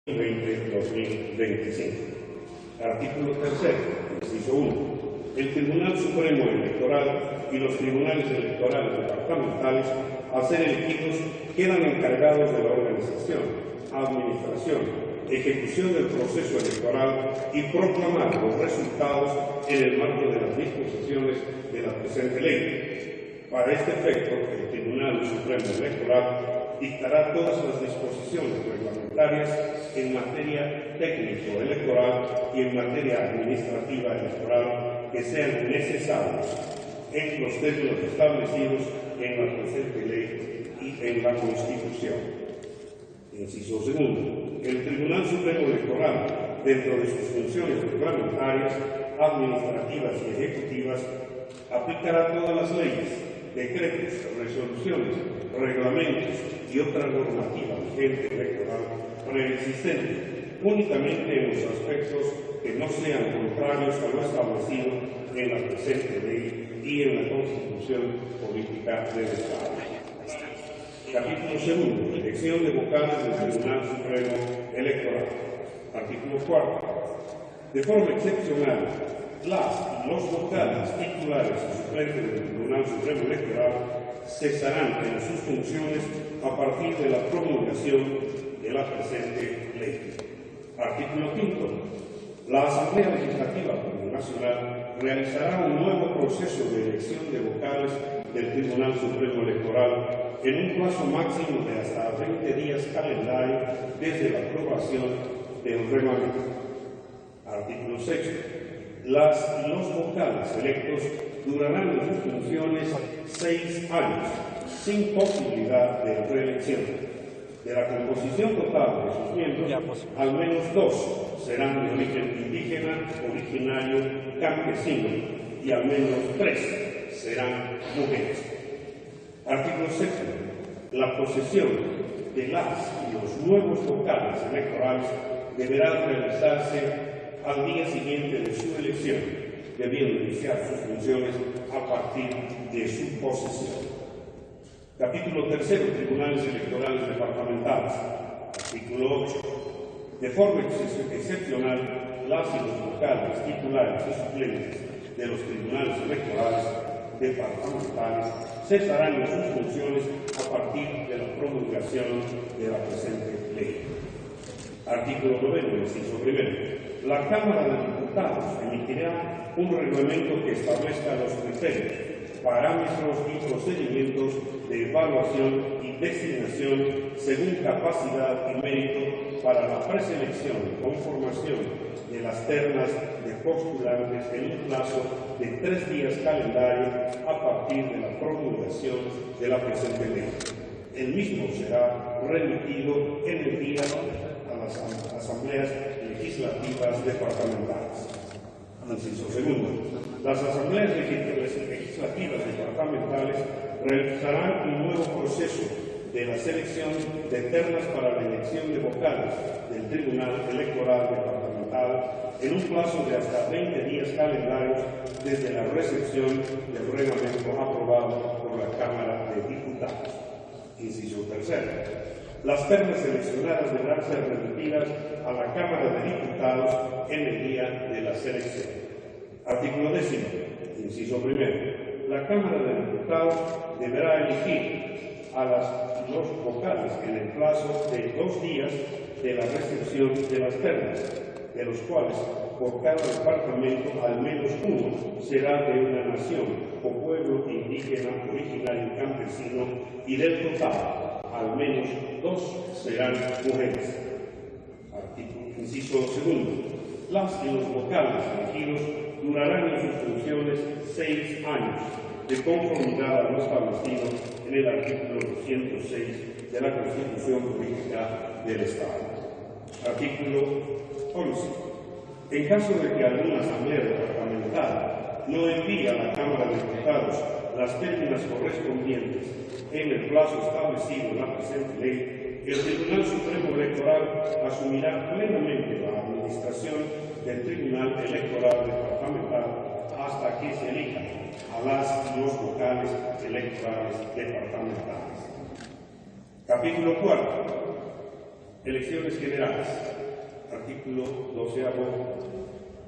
2020-2025. Artículo 3, inciso 1. El Tribunal Supremo Electoral y los tribunales electorales departamentales, al ser elegidos, quedan encargados de la organización, administración, ejecución del proceso electoral y proclamar los resultados en el marco de las disposiciones de la presente ley. Para este efecto, el Tribunal Supremo Electoral dictará todas las disposiciones reglamentarias en materia técnico-electoral y en materia administrativa electoral que sean necesarios en los términos establecidos en la presente ley y en la Constitución. Inciso segundo. El Tribunal Supremo Electoral, dentro de sus funciones reglamentarias, administrativas y ejecutivas, aplicará todas las leyes, decretos, resoluciones, reglamentos y otra normativa vigente electoral preexistente, únicamente en los aspectos que no sean contrarios a lo establecido en la presente ley y en la Constitución Política del Estado. Capítulo segundo. Elección de vocales del Tribunal Supremo Electoral. Artículo 4. De forma excepcional, las y los vocales titulares y suplentes del Tribunal Supremo Electoral cesarán en sus funciones a partir de la promulgación de la presente ley. Artículo 5. La Asamblea Legislativa Nacional realizará un nuevo proceso de elección de vocales del Tribunal Supremo Electoral en un plazo máximo de hasta 20 días calendario desde la aprobación del reglamento. Artículo 6. Las y los vocales electos durarán en sus funciones 6 años, sin posibilidad de reelección. De la composición total de sus miembros, al menos 2 serán de origen indígena, originario, campesino, y al menos 3 serán mujeres. Artículo 6. La posesión de las y los nuevos vocales electorales deberá realizarse al día siguiente de su elección, debiendo iniciar sus funciones a partir de su posesión. Capítulo 3. Tribunales electorales departamentales. Artículo 8. De forma excepcional, las y los vocales titulares y suplentes de los tribunales electorales departamentales cesarán en sus funciones a partir de la promulgación de la presente ley. Artículo 9. Inciso 1. La Cámara de Diputados emitirá un reglamento que establezca los criterios, parámetros y procedimientos de evaluación y designación según capacidad y mérito para la preselección y conformación de las ternas de postulantes en un plazo de 3 días calendario a partir de la promulgación de la presente ley. El mismo será remitido en el día a las asambleas legislativas departamentales. Inciso segundo. Las asambleas legislativas departamentales realizarán un nuevo proceso de la selección de ternas para la elección de vocales del Tribunal Electoral Departamental en un plazo de hasta 20 días calendarios desde la recepción del reglamento aprobado por la Cámara de Diputados. Inciso tercero. Las ternas seleccionadas deberán ser remitidas a la Cámara de Diputados en el día de la selección. Artículo 10. Inciso 1. La Cámara de Diputados deberá elegir a los vocales en el plazo de 2 días de la recepción de las ternas, de los cuales por cada departamento al menos uno será de una nación o pueblo indígena, originario y campesino, y del total al menos 2 serán mujeres. Inciso 2. Las y los vocales elegidos durarán en sus funciones 6 años, de conformidad a lo establecido en el artículo 206 de la Constitución Política del Estado. Artículo 11. En caso de que alguna asamblea departamental no envíe a la Cámara de Diputados las términas correspondientes en el plazo establecido en la presente ley, el Tribunal Supremo Electoral asumirá plenamente la administración del Tribunal Electoral Departamental hasta que se elijan a las y los vocales electorales departamentales. Capítulo 4. Elecciones generales. Artículo 12º,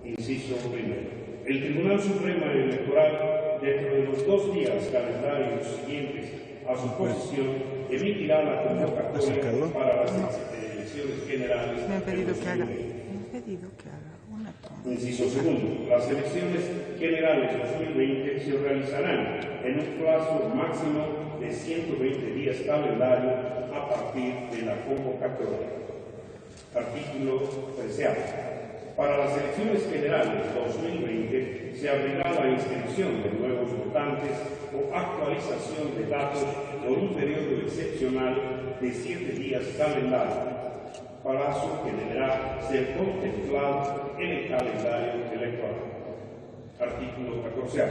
inciso primero. El Tribunal Supremo Electoral, dentro de los 2 días calendarios siguientes a su posición, emitirá la convocatoria para las elecciones generales. Me han pedido que haga una toma. Inciso segundo. Las elecciones generales 2020 se realizarán en un plazo máximo de 120 días calendario a partir de la convocatoria. Artículo 13º. Para las elecciones generales 2020 se abrirá la inscripción de nuevos votantes o actualización de datos por un periodo excepcional de 7 días calendario, plazo que deberá ser contemplado en el calendario electoral. Artículo 14º.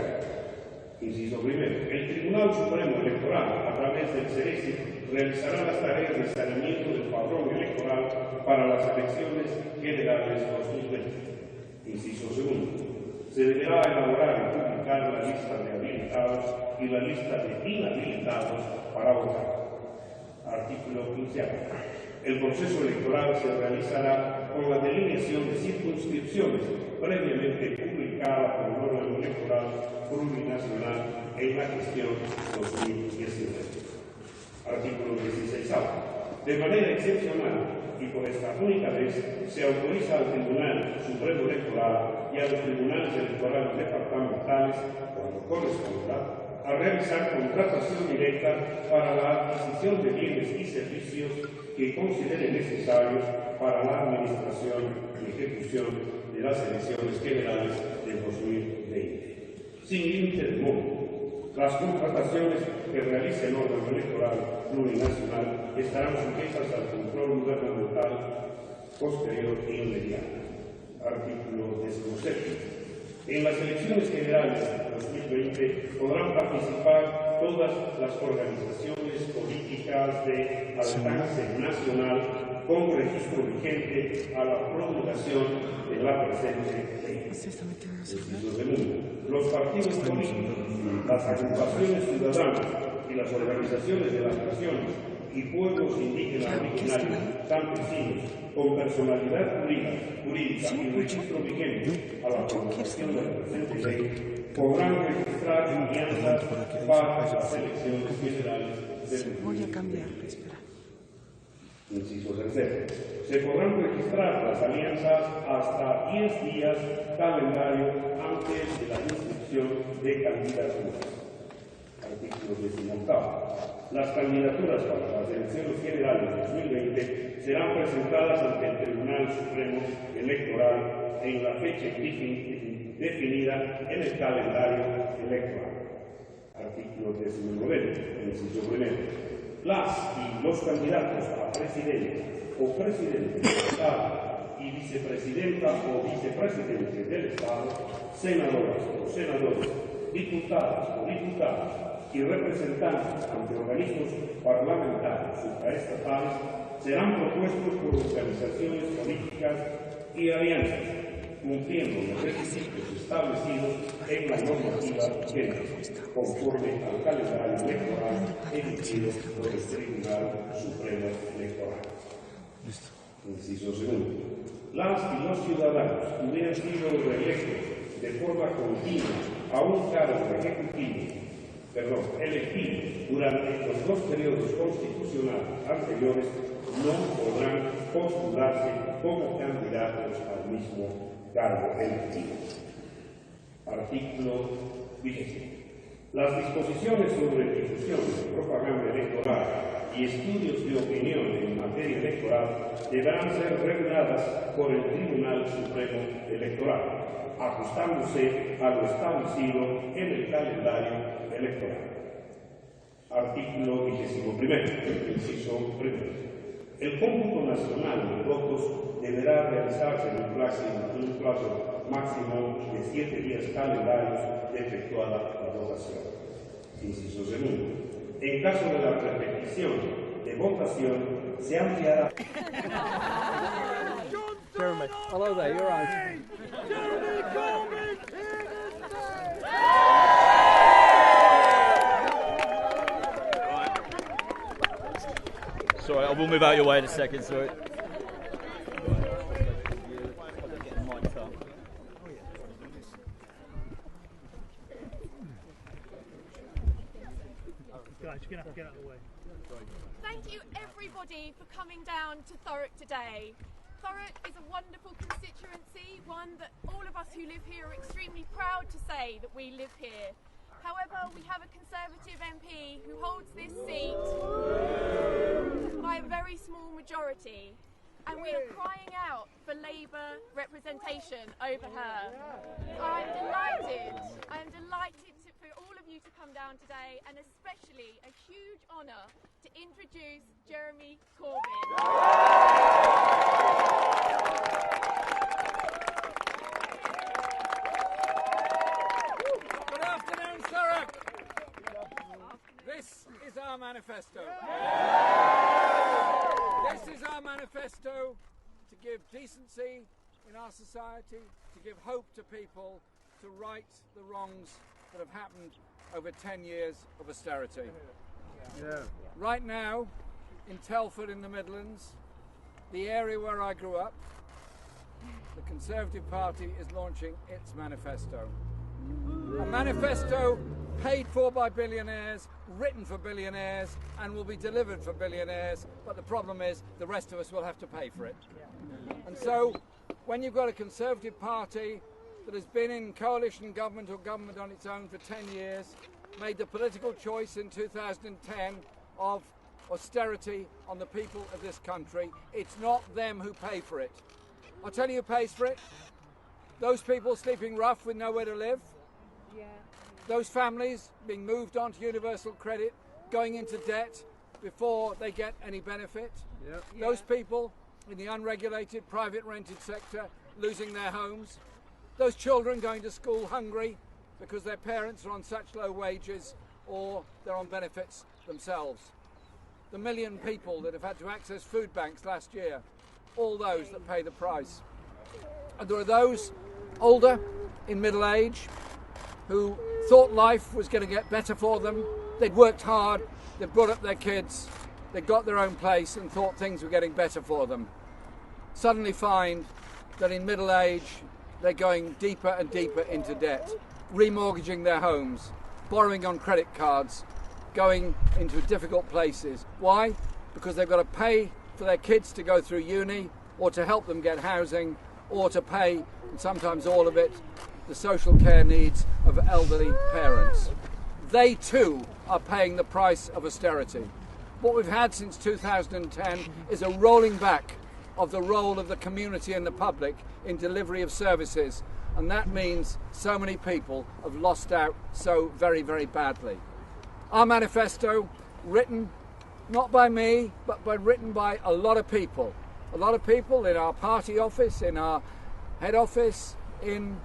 Inciso primero. El Tribunal Supremo Electoral, a través del CERESI, realizará las tareas de saneamiento del padrón electoral para las elecciones generales 2020. Inciso segundo. Se deberá elaborar y publicar la lista de habilitados y la lista de inhabilitados para votar. Artículo 15. El proceso electoral se realizará con la delineación de circunscripciones previamente publicada por el órgano electoral plurinacional en la gestión 2019. Artículo 16. De manera excepcional y por esta única vez se autoriza al Tribunal Supremo Electoral y a los tribunales electorales departamentales, cuando corresponda, a realizar contratación directa para la adquisición de bienes y servicios que consideren necesarios para la administración y ejecución de las elecciones generales de 2020. Sin límite de monto, las contrataciones que realice el órgano electoral plurinacional estarán sujetas al control gubernamental posterior e inmediato. Artículo 17. En las elecciones generales de 2020 podrán participar todas las organizaciones políticas de alcance nacional con registro vigente a la promulgación de la presente ley. Los partidos políticos, las agrupaciones ciudadanas y las organizaciones de las naciones y pueblos indígenas originarios, campesinos, con personalidad jurídica y registro vigente a la promulgación de la presente ley, podrán registrar alianzas para las elecciones generales del Voy a cambiar, espera. Inciso tercero. Se podrán registrar las alianzas hasta 10 días calendario antes de la inscripción de candidaturas. Artículo 18. Las candidaturas para las elecciones generales de 2020 serán presentadas ante el Tribunal Supremo Electoral en la fecha definida en el calendario electoral. Artículo 19. Inciso primero. Las y los candidatos a presidente o presidente del Estado y vicepresidenta o vicepresidente del Estado, senadoras o senadores, diputadas o diputados y representantes ante organismos parlamentarios supraestatales serán propuestos por organizaciones políticas y alianzas, cumpliendo los requisitos establecidos en la normativa conforme al calendario electoral emitido por el Tribunal Supremo Electoral. Inciso segundo. Las y los ciudadanos que hubieran sido reelectos de forma continua a un cargo electivo durante los 2 periodos constitucionales anteriores no podrán postularse como candidatos al mismo cargo electivo. Artículo 20. Las disposiciones sobre difusión de propaganda electoral y estudios de opinión en materia electoral deberán ser reguladas por el Tribunal Supremo Electoral, ajustándose a lo establecido en el calendario electoral. Artículo 21. Inciso primero. El cómputo nacional de votos deberá realizarse en un plazo máximo de 7 días calendarios de efectuada la votación. Inciso segundo. En caso de la repetición de votación, se ampliará. Jeremy, hello there, you're on. Jeremy Corbyn! Sorry, I will move out your way in a second, sorry. going to have to get out of the way. Thank you everybody for coming down to Thurrock today. Thurrock is a wonderful constituency, one that all of us who live here are extremely proud to say that we live here. However, we have a Conservative MP who holds this seat by a very small majority, and we are crying out for Labour representation over her. I'm delighted for all of you to come down today, and especially a huge honour to introduce Jeremy Corbyn. Good afternoon, Thurrock. This is our manifesto. This is our manifesto to give decency in our society, to give hope to people, to right the wrongs that have happened over 10 years of austerity. Right now, in Telford in the Midlands, the area where I grew up, the Conservative Party is launching its manifesto. A manifesto paid for by billionaires, written for billionaires, and will be delivered for billionaires, but the problem is the rest of us will have to pay for it. And so, when you've got a Conservative Party that has been in coalition government or government on its own for 10 years, made the political choice in 2010 of austerity on the people of this country, it's not them who pay for it. I'll tell you who pays for it. Those people sleeping rough with nowhere to live. Those families being moved on to universal credit, going into debt before they get any benefit. Those people in the unregulated private rented sector losing their homes. Those children going to school hungry because their parents are on such low wages or they're on benefits themselves. The million people that have had to access food banks last year, all those that pay the price. And there are those older, in middle age, who thought life was going to get better for them. They'd worked hard, they'd brought up their kids, they'd got their own place and thought things were getting better for them. Suddenly find that in middle age, they're going deeper and deeper into debt, remortgaging their homes, borrowing on credit cards, going into difficult places. Why? Because they've got to pay for their kids to go through uni, or to help them get housing, or to pay, and sometimes all of it, the social care needs of elderly parents. They too are paying the price of austerity. What we've had since 2010 is a rolling back of the role of the community and the public in delivery of services, and that means so many people have lost out so very, very badly. Our manifesto, written not by me, but written by a lot of people in our party office, in our head office, in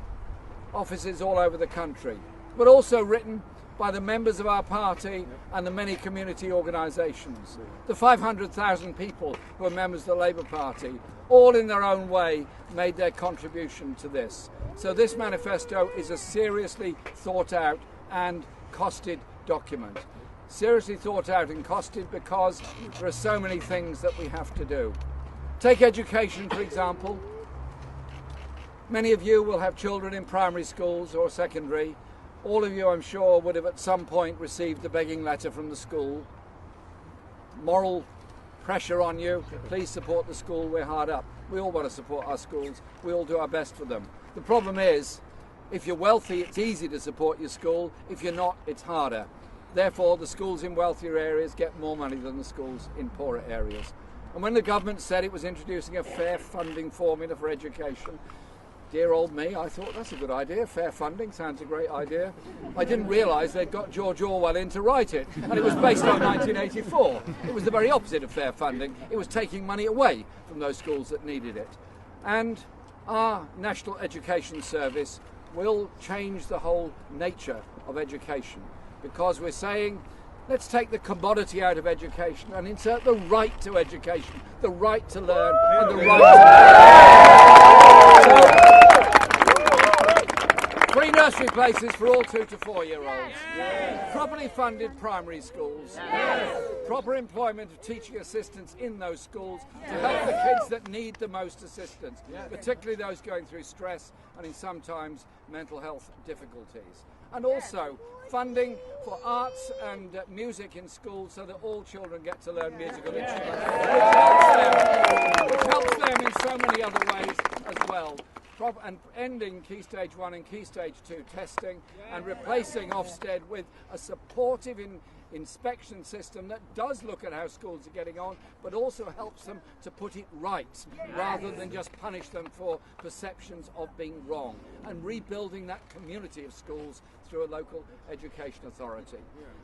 offices all over the country, but also written by the members of our party and the many community organisations, the 500,000 people who are members of the Labour Party, all in their own way made their contribution to this. So this manifesto is a seriously thought out and costed document. Seriously thought out and costed because there are so many things that we have to do. Take education, for example. Many of you will have children in primary schools or secondary. All of you, I'm sure, would have at some point received the begging letter from the school. Moral pressure on you, please support the school, we're hard up. We all want to support our schools, we all do our best for them. The problem is, if you're wealthy, it's easy to support your school. If you're not, it's harder. Therefore, the schools in wealthier areas get more money than the schools in poorer areas. And when the government said it was introducing a fair funding formula for education, dear old me, I thought that's a good idea. Fair funding sounds a great idea. I didn't realise they'd got George Orwell in to write it, and it was based on 1984. It was the very opposite of fair funding. It was taking money away from those schools that needed it. And our National Education Service will change the whole nature of education, because we're saying, let's take the commodity out of education and insert the right to education, the right to learn, and the right to learn. So, freedom nursery places for all 2 to 4-year-olds. Properly funded primary schools. Proper employment of teaching assistants in those schools to help the kids that need the most assistance, particularly those going through stress and in sometimes mental health difficulties. And also funding for arts and music in schools so that all children get to learn musical instruments, which helps them in so many other ways as well. And ending Key Stage 1 and Key Stage 2 testing and replacing Ofsted with a supportive inspection system that does look at how schools are getting on, but also helps them to put it right rather than just punish them for perceptions of being wrong, and rebuilding that community of schools through a local education authority,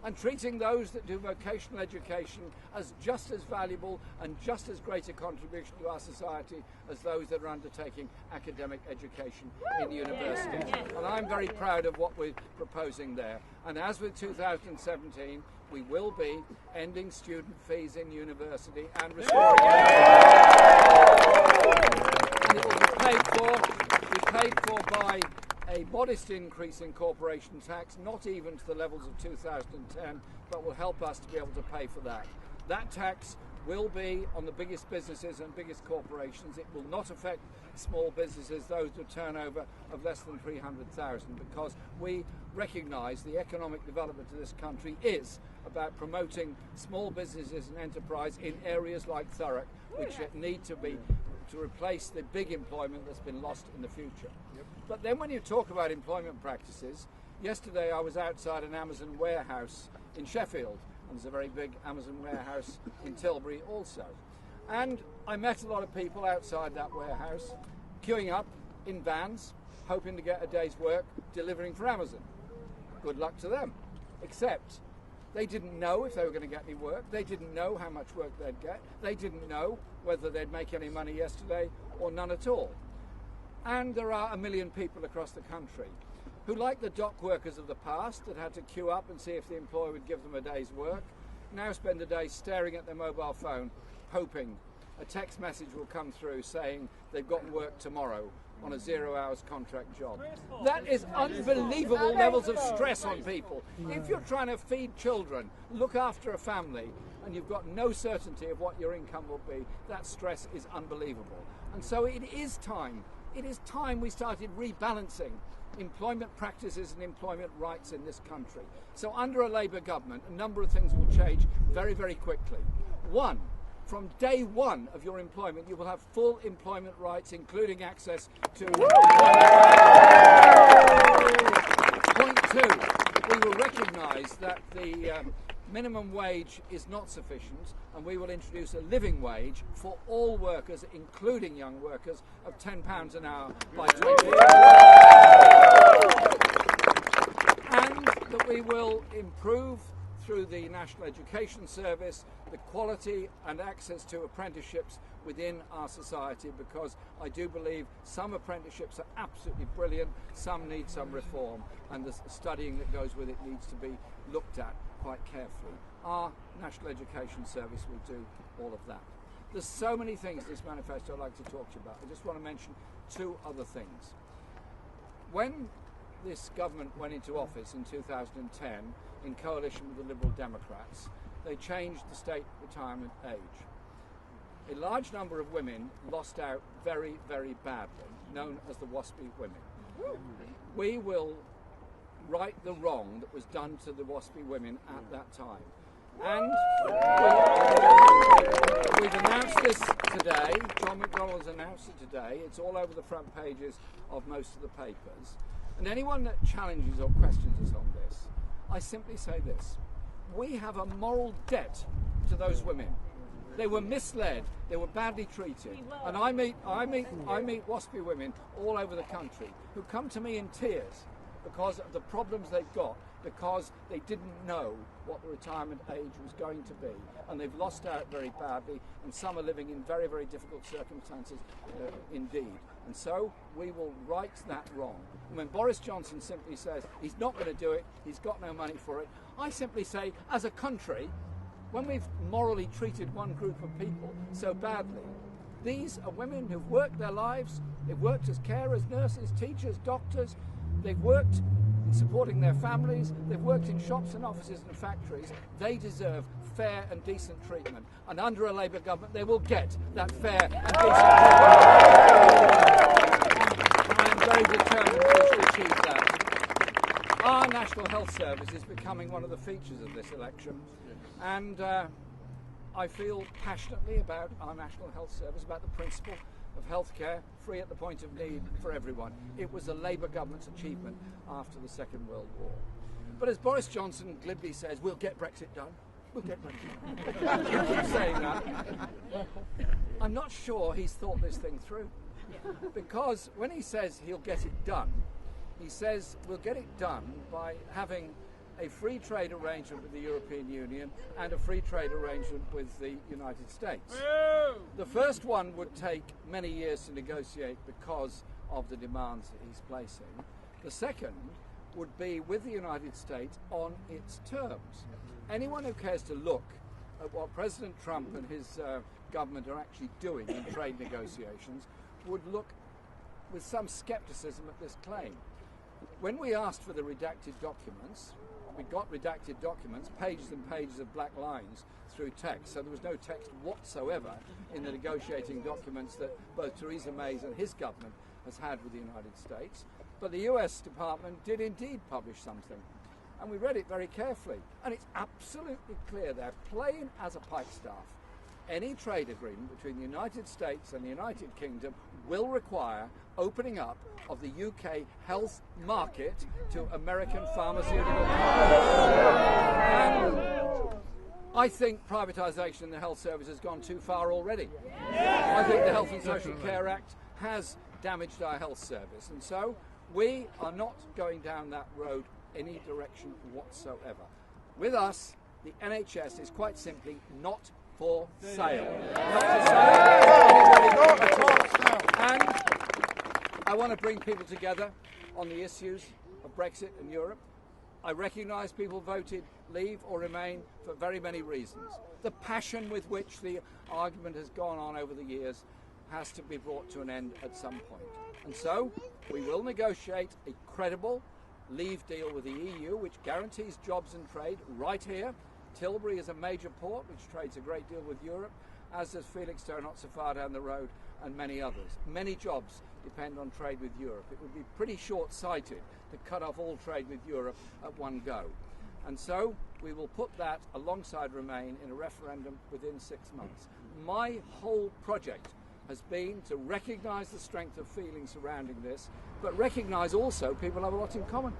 and treating those that do vocational education as just as valuable and just as great a contribution to our society as those that are undertaking academic education in university. And I'm very proud of what we're proposing there. And as with 2017, we will be ending student fees in university and restoring and it will be paid for by a modest increase in corporation tax, not even to the levels of 2010, but will help us to be able to pay for that. That tax will be on the biggest businesses and biggest corporations. It will not affect small businesses, those with turnover of less than 300,000, because we recognise the economic development of this country is about promoting small businesses and enterprise in areas like Thurrock, which need to replace the big employment that's been lost in the future. But then when you talk about employment practices, yesterday I was outside an Amazon warehouse in Sheffield, and there's a very big Amazon warehouse in Tilbury also. And I met a lot of people outside that warehouse, queuing up in vans, hoping to get a day's work delivering for Amazon. Good luck to them. Except they didn't know if they were going to get any work. They didn't know how much work they'd get. They didn't know whether they'd make any money yesterday or none at all. And there are 1 million people across the country who, like the dock workers of the past that had to queue up and see if the employer would give them a day's work, now spend a day staring at their mobile phone, hoping a text message will come through saying they've got work tomorrow on a 0 hours contract job. That is unbelievable levels of stress on people. If you're trying to feed children, look after a family, and you've got no certainty of what your income will be, that stress is unbelievable. And so it is time we started rebalancing employment practices and employment rights in this country. So under a Labour government, a number of things will change very, very quickly. One, from day one of your employment, you will have full employment rights, including access to employment. Point two, we will recognise that the minimum wage is not sufficient, and we will introduce a living wage for all workers, including young workers, of £10 an hour by 2020. And that we will improve through the National Education Service the quality and access to apprenticeships within our society, because I do believe some apprenticeships are absolutely brilliant, some need some reform, and the studying that goes with it needs to be looked at quite carefully. Our National Education Service will do all of that. There's so many things in this manifesto I'd like to talk to you about. I just want to mention 2 other things. When this government went into office in 2010 in coalition with the Liberal Democrats, they changed the state retirement age. A large number of women lost out very, very badly, known as the WASPy women. We will right the wrong that was done to the WASPy women at that time. And we've announced this today. John McDonnell's announced it today. It's all over the front pages of most of the papers. And anyone that challenges or questions us on this, I simply say this: we have a moral debt to those women. They were misled, they were badly treated, and I meet WASPy women all over the country who come to me in tears because of the problems they've got, because they didn't know what the retirement age was going to be, and they've lost out very badly, and some are living in very, very difficult circumstances indeed. And so we will right that wrong. And when Boris Johnson simply says he's not going to do it, he's got no money for it, I simply say, as a country, when we've morally treated one group of people so badly, these are women who've worked their lives, they've worked as carers, nurses, teachers, doctors, They've worked in supporting their families, they've worked in shops and offices and factories. They deserve fair and decent treatment. And under a Labour government, they will get that fair and decent treatment. I am very determined to achieve that. Our National Health Service is becoming one of the features of this election. And I feel passionately about our National Health Service, about the principle of healthcare free at the point of need for everyone. It was a Labour government's achievement after the Second World War. But as Boris Johnson glibly says, we'll get Brexit done. We'll get Brexit done. He keeps saying that. I'm not sure he's thought this thing through. Because when he says he'll get it done, he says we'll get it done by having a free trade arrangement with the European Union and a free trade arrangement with the United States. The first one would take many years to negotiate because of the demands that he's placing. The second would be with the United States on its terms. Anyone who cares to look at what President Trump and his government are actually doing in trade negotiations would look with some skepticism at this claim. When we asked for the redacted documents, we got redacted documents, pages and pages of black lines through text, so there was no text whatsoever in the negotiating documents that both Theresa May's and his government has had with the United States. But the US Department did indeed publish something, and we read it very carefully, and it's absolutely clear there, plain as a pikestaff. Any trade agreement between the United States and the United Kingdom will require opening up of the UK health market to American pharmaceutical companies. I think privatisation in the health service has gone too far already. I think the Health and Social Care Act has damaged our health service, and so we are not going down that road any direction whatsoever. With us, the NHS is quite simply not for sale. Not for sale. And I want to bring people together on the issues of Brexit and Europe. I recognise people voted leave or remain for very many reasons. The passion with which the argument has gone on over the years has to be brought to an end at some point. And so we will negotiate a credible leave deal with the EU which guarantees jobs and trade right here. Tilbury is a major port which trades a great deal with Europe, as does Felixstowe not so far down the road, and many others. Many jobs depend on trade with Europe. It would be pretty short-sighted to cut off all trade with Europe at one go. And so we will put that alongside Remain in a referendum within 6 months. My whole project has been to recognise the strength of feeling surrounding this, but recognise also people have a lot in common.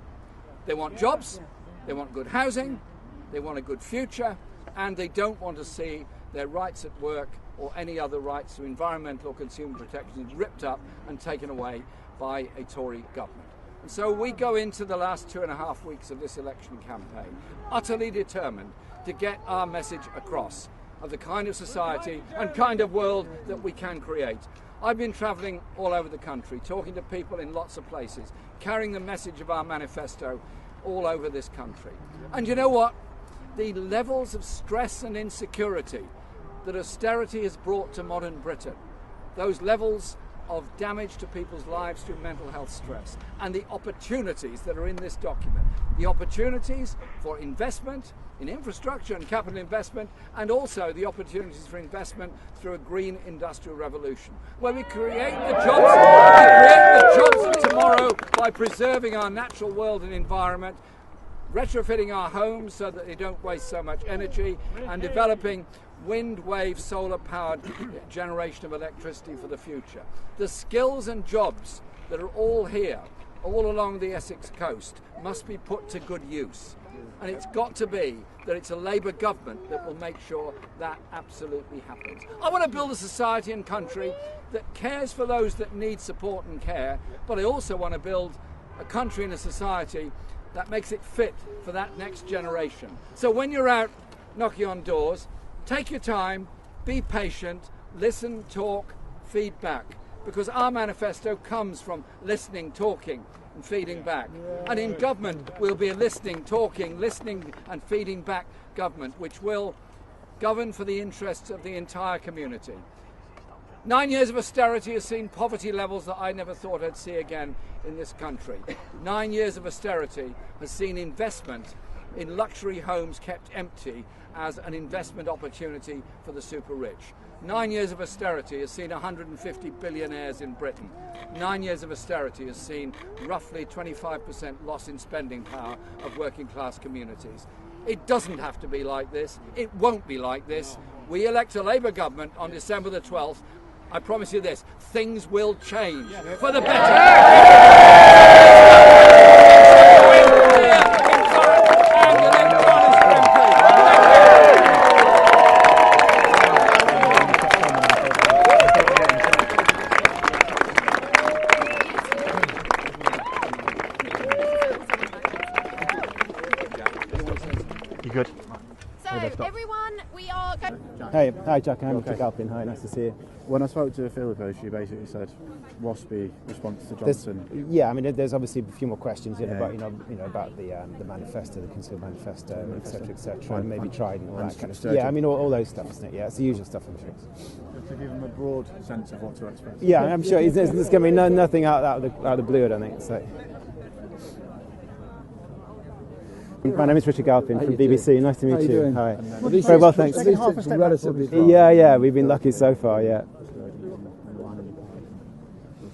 They want jobs, they want good housing, they want a good future, and they don't want to see their rights at work or any other rights to environmental or consumer protections ripped up and taken away by a Tory government. And so we go into the last 2.5 weeks of this election campaign utterly determined to get our message across of the kind of society and kind of world that we can create. I've been travelling all over the country, talking to people in lots of places, carrying the message of our manifesto all over this country. And you know what? The levels of stress and insecurity that austerity has brought to modern Britain, those levels of damage to people's lives through mental health stress, and the opportunities that are in this document, the opportunities for investment in infrastructure and capital investment, and also the opportunities for investment through a green industrial revolution, where we create the jobs of tomorrow by preserving our natural world and environment, retrofitting our homes so that they don't waste so much energy, and developing wind, wave, solar-powered generation of electricity for the future. The skills and jobs that are all here, all along the Essex coast, must be put to good use. And it's got to be that it's a Labour government that will make sure that absolutely happens. I want to build a society and country that cares for those that need support and care, but I also want to build a country and a society that makes it fit for that next generation. So when you're out knocking on doors, take your time, be patient, listen, talk, feedback, because our manifesto comes from listening, talking and feeding back. And in government we'll be a listening, talking, listening and feeding back government which will govern for the interests of the entire community. 9 years of austerity has seen poverty levels that I never thought I'd see again in this country. 9 years of austerity has seen investment in luxury homes kept empty as an investment opportunity for the super rich. 9 years of austerity has seen 150 billionaires in Britain. 9 years of austerity has seen roughly 25% loss in spending power of working class communities. It doesn't have to be like this. It won't be like this. We elect a Labour government on December the 12th. I promise you this, things will change for the better. Good. So, everyone, we are going... Hi Jack, I'm Jermey Corbyn. Hi, nice to see you. When I spoke to Philippa, she basically said WASPy response to Johnson. Yeah, I mean, there's obviously a few more questions about about the manifesto, the Concealed Manifesto, etc. And maybe tried and all that kind of stuff. Yeah, I mean, all those stuff, isn't it? Yeah, it's the usual stuff, I'm sure. To give them a broad sense of what to expect. Yeah, I'm sure there's going to be nothing out of the blue, I don't think. So. My name is Richard Galpin from BBC. Nice to meet you. Hi. Very well, thanks. Yeah, we've been lucky so far. Yeah.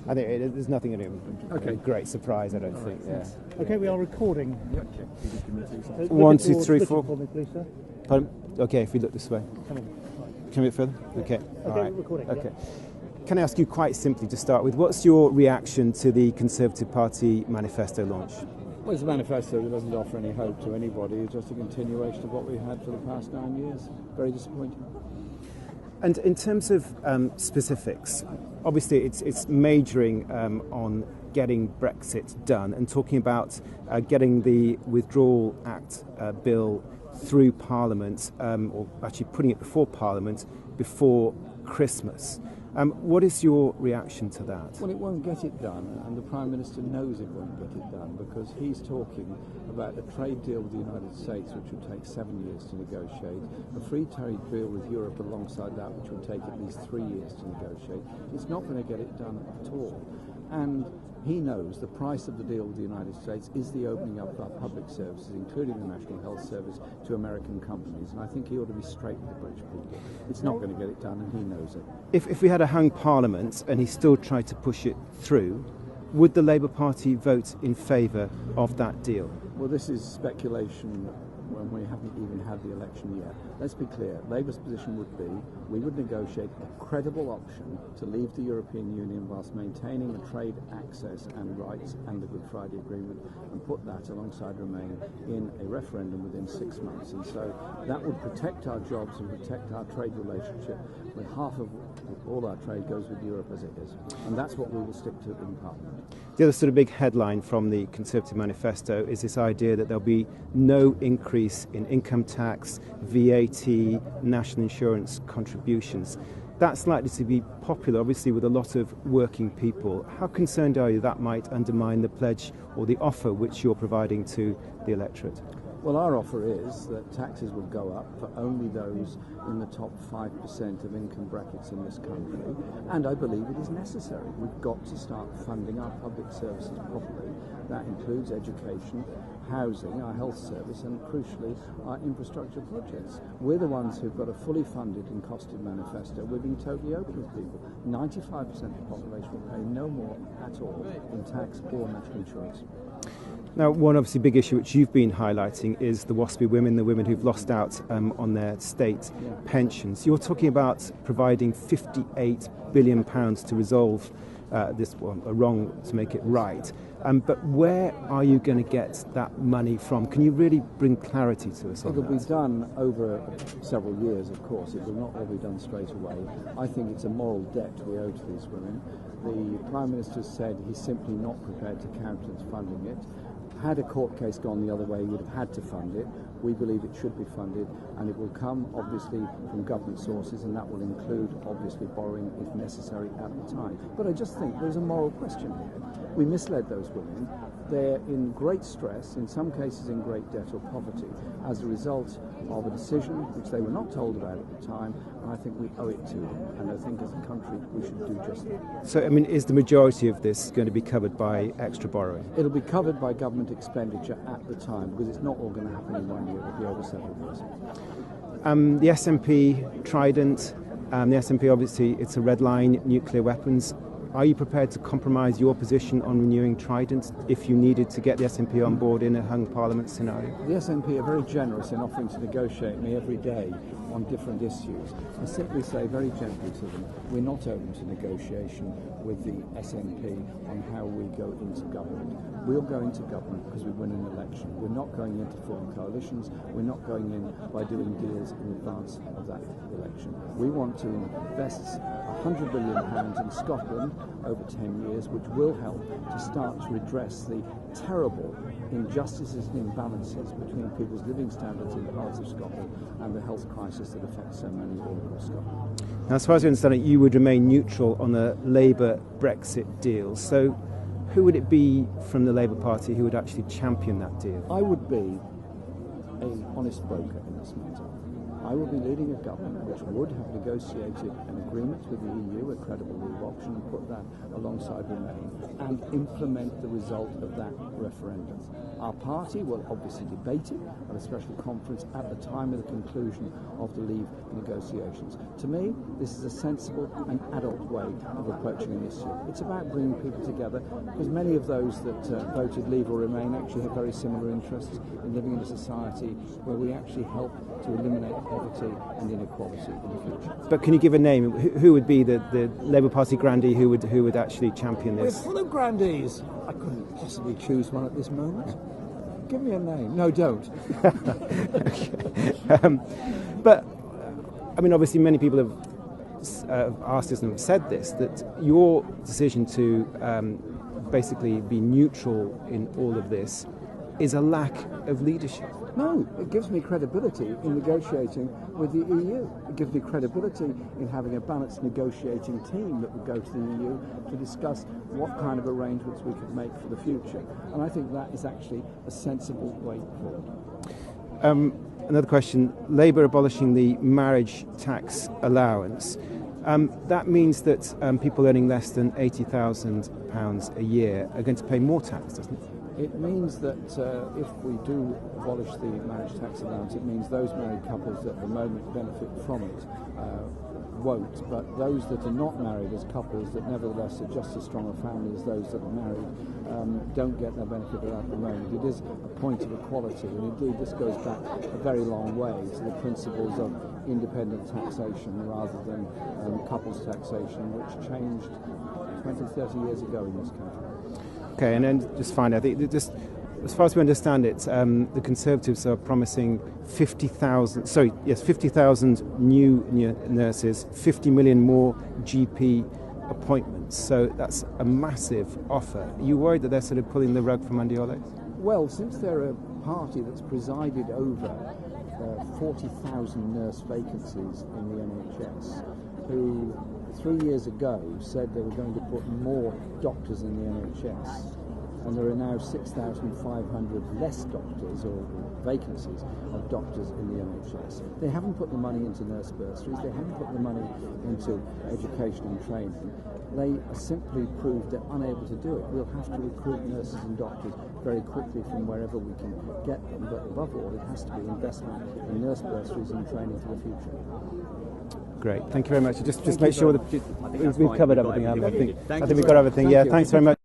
I think there's nothing in it. A great surprise, I don't think. Yeah. Okay, we are recording. 1, 2, 3, 4. Pardon? Okay, if we look this way. Come a bit further. Okay. All right. Recording. Okay. Can I ask you quite simply to start with, what's your reaction to the Conservative Party manifesto launch? Well, it's a manifesto that doesn't offer any hope to anybody. It's just a continuation of what we had for the past 9 years. Very disappointing. And in terms of specifics, obviously it's majoring on getting Brexit done and talking about getting the Withdrawal Act bill through Parliament, or actually putting it before Parliament before Christmas. What is your reaction to that? Well, it won't get it done, and the Prime Minister knows it won't get it done because he's talking about a trade deal with the United States which will take 7 years to negotiate, a free trade deal with Europe alongside that which will take at least 3 years to negotiate. It's not going to get it done at all. And he knows the price of the deal with the United States is the opening up of our public services, including the National Health Service, to American companies. And I think he ought to be straight with the British people. It's not going to get it done, and he knows it. If we had a hung Parliament and he still tried to push it through, would the Labour Party vote in favour of that deal? Well, this is speculation when we haven't even had the election yet. Let's be clear, Labour's position would be we would negotiate a credible option to leave the European Union whilst maintaining the trade access and rights and the Good Friday Agreement and put that alongside Remain in a referendum within 6 months. And so that would protect our jobs and protect our trade relationship when half of all our trade goes with Europe as it is. And that's what we will stick to in Parliament. The other sort of big headline from the Conservative Manifesto is this idea that there'll be no increase in income tax, VAT, national insurance contributions. That's likely to be popular, obviously, with a lot of working people. How concerned are you that might undermine the pledge or the offer which you're providing to the electorate? Well, our offer is that taxes will go up for only those in the top 5% of income brackets in this country, and I believe it is necessary. We've got to start funding our public services properly. That includes education, housing, our health service, and crucially, our infrastructure projects. We're the ones who've got a fully funded and costed manifesto. We're being totally open with people. 95% of the population will pay no more at all in tax or national insurance. Now, one obviously big issue which you've been highlighting is the WASPy women, the women who've lost out on their state pensions. You're talking about providing £58 billion to resolve this wrong, to make it right. But where are you going to get that money from? Can you really bring clarity to us on that? It will be done over several years, of course. It will not all be done straight away. I think it's a moral debt we owe to these women. The Prime Minister said he's simply not prepared to countenance funding it. Had a court case gone the other way, he would have had to fund it. We believe it should be funded, and it will come, obviously, from government sources, and that will include, obviously, borrowing, if necessary, at the time. But I just think there's a moral question here. We misled those women. They're in great stress, in some cases in great debt or poverty, as a result of a decision which they were not told about at the time, and I think we owe it to them, and I think as a country we should do just that. So, I mean, is the majority of this going to be covered by extra borrowing? It'll be covered by government expenditure at the time, because it's not all going to happen in 1 year, it'll be over several years. The SNP, Trident, the SNP obviously, it's a red line, nuclear weapons. Are you prepared to compromise your position on renewing Trident if you needed to get the SNP on board in a hung parliament scenario? The SNP are very generous in offering to negotiate me every day on different issues. I simply say very gently to them, we're not open to negotiation with the SNP on how we go into government. We'll go into government because we win an election. We're not going in to form coalitions. We're not going in by doing deals in advance of that election. We want to invest £100 billion in Scotland over 10 years, which will help to start to redress the terrible injustices and imbalances between people's living standards in parts of Scotland and the health crisis that affects so many all across Scotland. Now, as far as I understand it, you would remain neutral on a Labour Brexit deal. So who would it be from the Labour Party who would actually champion that deal? I would be an honest broker in this matter. I will be leading a government which would have negotiated an agreement with the EU, a credible leave option, and put that alongside Remain, and implement the result of that referendum. Our party will obviously debate it at a special conference at the time of the conclusion of the leave negotiations. To me, this is a sensible and adult way of approaching an issue. It's about bringing people together, because many of those that voted Leave or Remain actually have very similar interests in living in a society where we actually help to eliminate poverty and inequality in the future. But can you give a name? Who would be the Labour Party grandee who would actually champion this? We're full of grandees. I couldn't possibly choose one at this moment. Give me a name. No, don't. But, I mean, obviously many people have asked us and have said this, that your decision to basically be neutral in all of this is a lack of leadership. No, it gives me credibility in negotiating with the EU. It gives me credibility in having a balanced negotiating team that would go to the EU to discuss what kind of arrangements we could make for the future. And I think that is actually a sensible way forward. Another question, Labour abolishing the marriage tax allowance. That means that people earning less than £80,000 a year are going to pay more tax, doesn't it? It means that if we do abolish the marriage tax allowance, it means those married couples that at the moment benefit from it won't, but those that are not married as couples that nevertheless are just as strong a family as those that are married don't get their benefit at the moment. It is a point of equality, and indeed this goes back a very long way to the principles of independent taxation rather than couples taxation, which changed 20, 30 years ago in this country. Okay, and then just finally, I think just as far as we understand it, the Conservatives are promising 50,000 new nurses, 50 million more GP appointments. So that's a massive offer. Are you worried that they're sort of pulling the rug from under your legs? Well, since they're a party that's presided over 40,000 nurse vacancies in the NHS, who 3 years ago said they were going to put more doctors in the NHS, and there are now 6,500 less doctors or vacancies of doctors in the NHS. They haven't put the money into nurse bursaries, they haven't put the money into education and training. They are simply proved they're unable to do it. We'll have to recruit nurses and doctors very quickly from wherever we can get them, but above all it has to be investment in nurse bursaries and training for the future. Great, thank you very much. Just make sure that we've covered everything. I think we've got everything. Yeah, thanks very much.